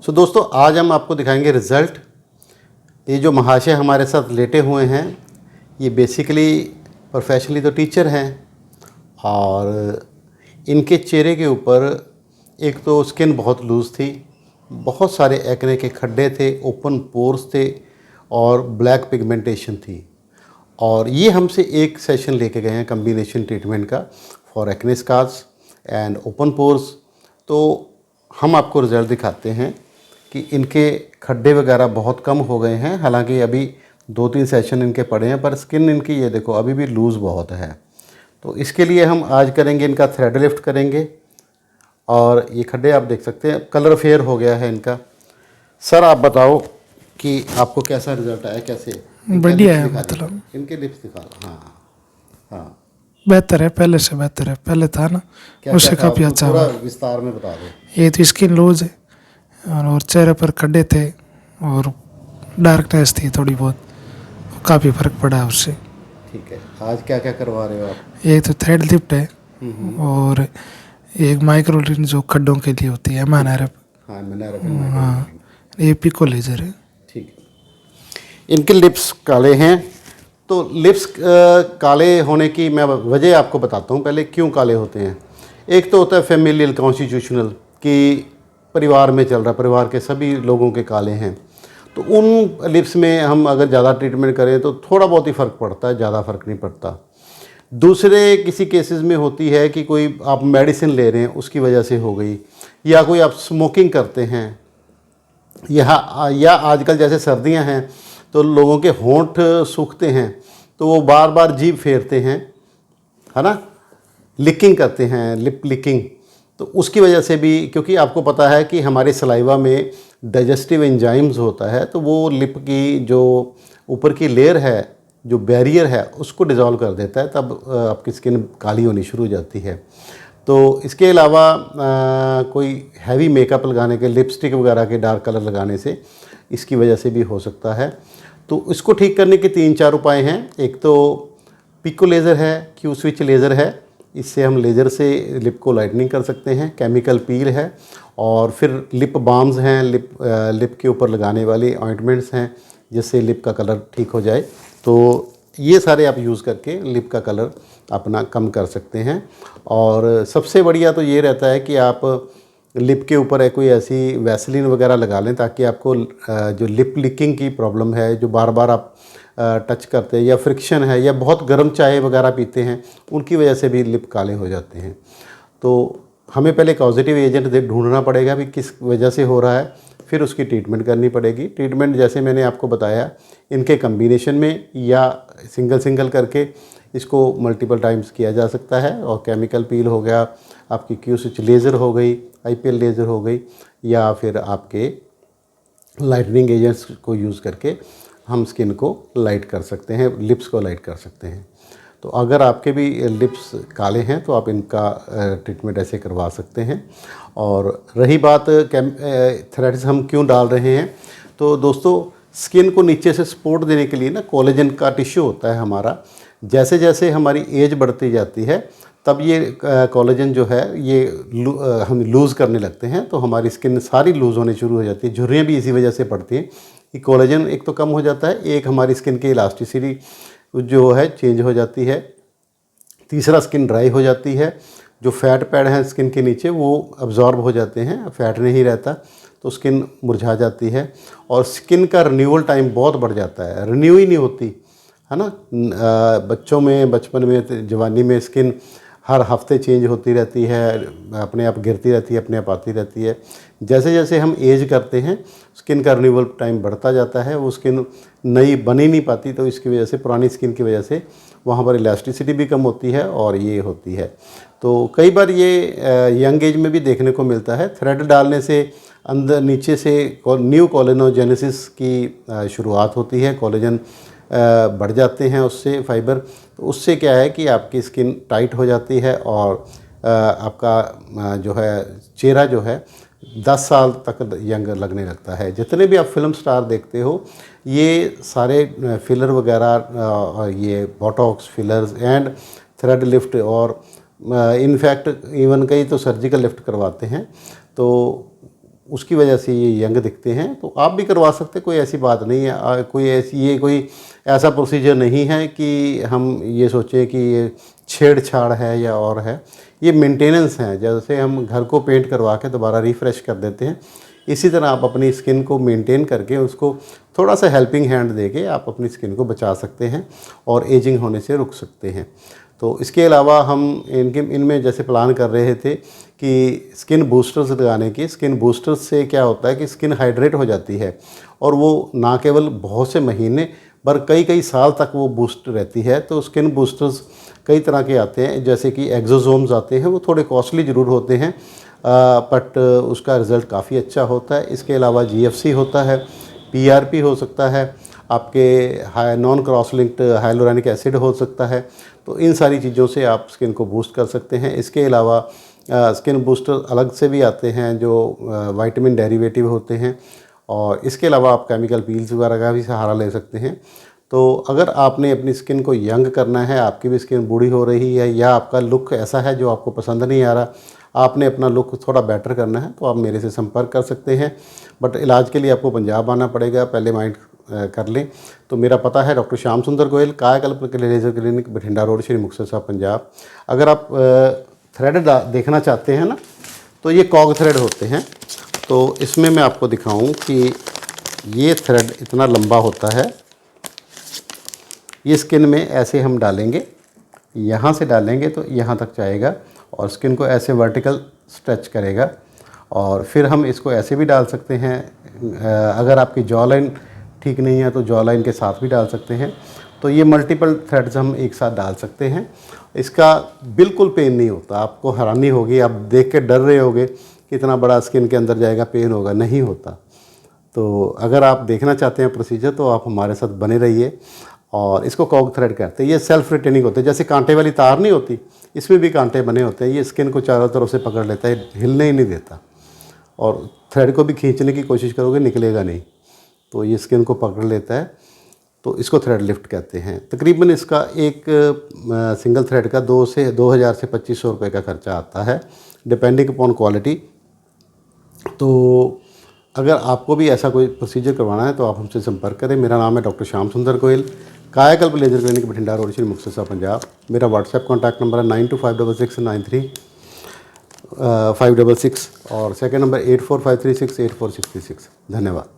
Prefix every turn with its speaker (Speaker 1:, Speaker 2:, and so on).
Speaker 1: सो दोस्तों, आज हम आपको दिखाएंगे रिज़ल्ट। ये जो महाशय हमारे साथ लेटे हुए हैं, ये बेसिकली प्रोफेशनली तो टीचर हैं और इनके चेहरे के ऊपर एक तो स्किन बहुत लूज़ थी, बहुत सारे एक्ने के खड्डे थे, ओपन पोर्स थे और ब्लैक पिगमेंटेशन थी। और ये हमसे एक सेशन लेके गए हैं कम्बिनेशन ट्रीटमेंट का for acne scars and open pores. तो हम आपको रिज़ल्ट दिखाते हैं कि इनके खड्डे वगैरह बहुत कम हो गए हैं। हालांकि अभी 2-3 सेशन इनके पड़े हैं, पर स्किन इनकी ये देखो अभी भी लूज़ बहुत है। तो इसके लिए हम आज करेंगे, इनका थ्रेड लिफ्ट करेंगे। और ये खड्डे आप देख सकते हैं, कलर फेयर हो गया है इनका। सर आप बताओ कि आपको कैसा रिज़ल्ट आया, कैसे?
Speaker 2: बढ़िया है, मतलब
Speaker 1: इनके लिप्स दिखा। हाँ हाँ,
Speaker 2: बेहतर है, पहले से बेहतर है। पहले था ना, उससे काफ़ी अच्छा
Speaker 1: पूरा
Speaker 2: हुआ।
Speaker 1: विस्तार में बता दो।
Speaker 2: ये तो स्किन लूज है और चेहरे पर खड्डे थे और डार्कनेस थी थोड़ी बहुत, काफ़ी फर्क पड़ा उससे।
Speaker 1: ठीक है, आज क्या क्या करवा रहे हो आप?
Speaker 2: एक तो थ्रेड लिफ्ट है और एक माइक्रोलिन जो खड्डों के लिए होती है, एमआरएफ।
Speaker 1: हाँ, मैंने
Speaker 2: हाँ, ये पिको लेजर है।
Speaker 1: ठीक है। इनके लिप्स काले हैं, तो लिप्स काले होने की मैं वजह आपको बताता हूँ। पहले क्यों काले होते हैं। एक तो होता है फैमिलियल कॉन्स्टिट्यूशनल, कि परिवार में चल रहा, परिवार के सभी लोगों के काले हैं, तो उन लिप्स में हम अगर ज़्यादा ट्रीटमेंट करें तो थोड़ा बहुत ही फ़र्क पड़ता है, ज़्यादा फ़र्क नहीं पड़ता। दूसरे किसी केसेस में होती है कि कोई आप मेडिसिन ले रहे हैं उसकी वजह से हो गई, या कोई आप स्मोकिंग करते हैं, या आजकल जैसे सर्दियां हैं तो लोगों के होंठ सूखते हैं तो वो बार बार जीभ फेरते हैं, है ना, लिकिंग करते हैं, लिप लिकिंग। तो उसकी वजह से भी, क्योंकि आपको पता है कि हमारे सलाइवा में डाइजेस्टिव एंजाइम्स होता है, तो वो लिप की जो ऊपर की लेयर है, जो बैरियर है, उसको डिज़ोल्व कर देता है, तब आपकी स्किन काली होनी शुरू हो जाती है। तो इसके अलावा कोई हैवी मेकअप लगाने के, लिपस्टिक वगैरह के डार्क कलर लगाने से इसकी वजह से भी हो सकता है। तो इसको ठीक करने के 3-4 उपाय हैं। एक तो पिको लेज़र है, क्यू स्विच लेज़र है, इससे हम लेज़र से लिप को लाइटनिंग कर सकते हैं। केमिकल पील है, और फिर लिप बाम्स हैं, लिप के ऊपर लगाने वाली ऑइंटमेंट्स हैं, जिससे लिप का कलर ठीक हो जाए। तो ये सारे आप यूज़ करके लिप का कलर अपना कम कर सकते हैं। और सबसे बढ़िया तो ये रहता है कि आप लिप के ऊपर है कोई ऐसी वैसलीन वगैरह लगा लें, ताकि आपको जो लिप लिकिंग की प्रॉब्लम है, जो बार बार आप टच करते हैं, या फ्रिक्शन है, या बहुत गर्म चाय वगैरह पीते हैं, उनकी वजह से भी लिप काले हो जाते हैं। तो हमें पहले पॉजिटिव एजेंट ढूंढना पड़ेगा भी किस वजह से हो रहा है, फिर उसकी ट्रीटमेंट करनी पड़ेगी। ट्रीटमेंट जैसे मैंने आपको बताया, इनके कम्बिनेशन में या सिंगल सिंगल करके इसको मल्टीपल टाइम्स किया जा सकता है। और केमिकल पील हो गया, आपकी क्यू स्विच लेज़र हो गई, आईपीएल लेज़र हो गई, या फिर आपके लाइटनिंग एजेंट्स को यूज़ करके हम स्किन को लाइट कर सकते हैं, लिप्स को लाइट कर सकते हैं। तो अगर आपके भी लिप्स काले हैं तो आप इनका ट्रीटमेंट ऐसे करवा सकते हैं। और रही बात थ्रेड्स हम क्यों डाल रहे हैं, तो दोस्तों स्किन को नीचे से सपोर्ट देने के लिए ना, कोलेजन का टिश्यू होता है हमारा, जैसे जैसे हमारी एज बढ़ती जाती है तब ये कोलेजन जो है ये हम लूज़ करने लगते हैं, तो हमारी स्किन सारी लूज़ होने शुरू हो जाती है। झुर्रियाँ भी इसी वजह से पड़ती हैं कि कोलेजन एक तो कम हो जाता है, एक हमारी स्किन की इलास्टिसिटी जो है चेंज हो जाती है, तीसरा स्किन ड्राई हो जाती है, जो फैट पैड हैं स्किन के नीचे वो अब्जॉर्ब हो जाते हैं, फैट नहीं रहता, तो स्किन मुरझा जाती है। और स्किन का रिन्यूअल टाइम बहुत बढ़ जाता है, रिन्यू ही नहीं होती, है ना। बच्चों में, बचपन में, जवानी में स्किन हर हफ्ते चेंज होती रहती है, अपने आप गिरती रहती है, अपने आप आती रहती है। जैसे जैसे हम एज करते हैं स्किन का रिन्यूअल टाइम बढ़ता जाता है, वो स्किन नई बन ही नहीं पाती, तो इसकी वजह से, पुरानी स्किन की वजह से वहाँ पर इलास्टिसिटी भी कम होती है और ये होती है। तो कई बार ये यंग एज में भी देखने को मिलता है। थ्रेड डालने से अंदर नीचे से न्यू कोलेनोजेनेसिस की शुरुआत होती है, कोलेजन बढ़ जाते हैं उससे फाइबर। तो उससे क्या है कि आपकी स्किन टाइट हो जाती है और आपका जो है चेहरा जो है 10 साल तक यंग लगने लगता है। जितने भी आप फिल्म स्टार देखते हो, ये सारे फिलर वगैरह, ये Botox, fillers and thread lift, और इनफैक्ट इवन कई तो सर्जिकल लिफ्ट करवाते हैं। तो उसकी वजह से ये यंग दिखते हैं। तो आप भी करवा सकते, कोई ऐसी बात नहीं है। कोई ऐसा प्रोसीजर नहीं है कि हम ये सोचें कि ये छेड़छाड़ है या और है। ये मेंटेनेंस है, जैसे हम घर को पेंट करवा के दोबारा रिफ़्रेश कर देते हैं, इसी तरह आप अपनी स्किन को मेंटेन करके उसको थोड़ा सा हेल्पिंग हैंड देके आप अपनी स्किन को बचा सकते हैं और एजिंग होने से रुक सकते हैं। तो इसके अलावा हम इनमें जैसे प्लान कर रहे थे कि स्किन बूस्टर्स लगाने की। स्किन बूस्टर्स से क्या होता है कि स्किन हाइड्रेट हो जाती है और वो ना केवल बहुत से महीने पर कई साल तक वो बूस्ट रहती है। तो स्किन बूस्टर्स कई तरह के आते हैं, जैसे कि एक्सोसोम्स आते हैं, वो थोड़े कॉस्टली ज़रूर होते हैं बट उसका रिज़ल्ट काफ़ी अच्छा होता है। इसके अलावा GFC होता है, PRP हो सकता है, आपके नॉन क्रॉस लिंक्ड हाइलोरानिक एसिड हो सकता है। तो इन सारी चीज़ों से आप स्किन को बूस्ट कर सकते हैं। इसके अलावा स्किन बूस्टर अलग से भी आते हैं जो विटामिन डेरिवेटिव होते हैं, और इसके अलावा आप केमिकल पील्स वगैरह का भी सहारा ले सकते हैं। तो अगर आपने अपनी स्किन को यंग करना है, आपकी भी स्किन बूढ़ी हो रही है या आपका लुक ऐसा है जो आपको पसंद नहीं आ रहा, आपने अपना लुक थोड़ा बेटर करना है, तो आप मेरे से संपर्क कर सकते हैं। बट इलाज के लिए आपको पंजाब आना पड़ेगा, पहले माइंड कर लें। तो मेरा पता है डॉक्टर श्याम सुंदर गोयल, कायाकल्प laser clinic, Bathinda road, Shri Muktsar साहब, पंजाब। अगर आप थ्रेड देखना चाहते हैं ना, तो ये कॉग थ्रेड होते हैं। तो इसमें मैं आपको दिखाऊं कि ये थ्रेड इतना लंबा होता है, ये स्किन में ऐसे हम डालेंगे, यहाँ से डालेंगे तो यहाँ तक जाएगा और स्किन को ऐसे वर्टिकल स्ट्रेच करेगा। और फिर हम इसको ऐसे भी डाल सकते हैं, अगर आपकी जॉ लाइन ठीक नहीं है तो जॉ लाइन के साथ भी डाल सकते हैं। तो ये मल्टीपल थ्रेड्स हम एक साथ डाल सकते हैं। इसका बिल्कुल पेन नहीं होता, आपको हैरानी होगी, आप देख के डर रहे होगे कि इतना बड़ा स्किन के अंदर जाएगा, पेन होगा, नहीं होता। तो अगर आप देखना चाहते हैं प्रोसीजर तो आप हमारे साथ बने रहिए। और इसको कॉग थ्रेड कहते हैं। ये सेल्फ रिटेनिंग होते हैं, जैसे कांटे वाली तार नहीं होती, इसमें भी कांटे बने होते हैं। ये स्किन को चारों तरफ से पकड़ लेता है, हिलने ही नहीं देता, और थ्रेड को भी खींचने की कोशिश करोगे निकलेगा नहीं, तो ये स्किन को पकड़ लेता है। तो इसको थ्रेड लिफ्ट कहते हैं। तकरीबन इसका एक सिंगल थ्रेड का 2000 से 2500 रुपये का खर्चा आता है, डिपेंडिंग अपॉन क्वालिटी। तो अगर आपको भी ऐसा कोई प्रोसीजर करवाना है तो आप हमसे संपर्क करें। मेरा नाम है डॉक्टर श्याम सुंदर गोयल, कायाकल्प laser clinic, Bathinda road, Shri Muktsar साहब, पंजाब। मेरा व्हाट्सएप कॉन्टैक्ट नंबर है 9256693566 और सेकंड नंबर 8453684666। धन्यवाद।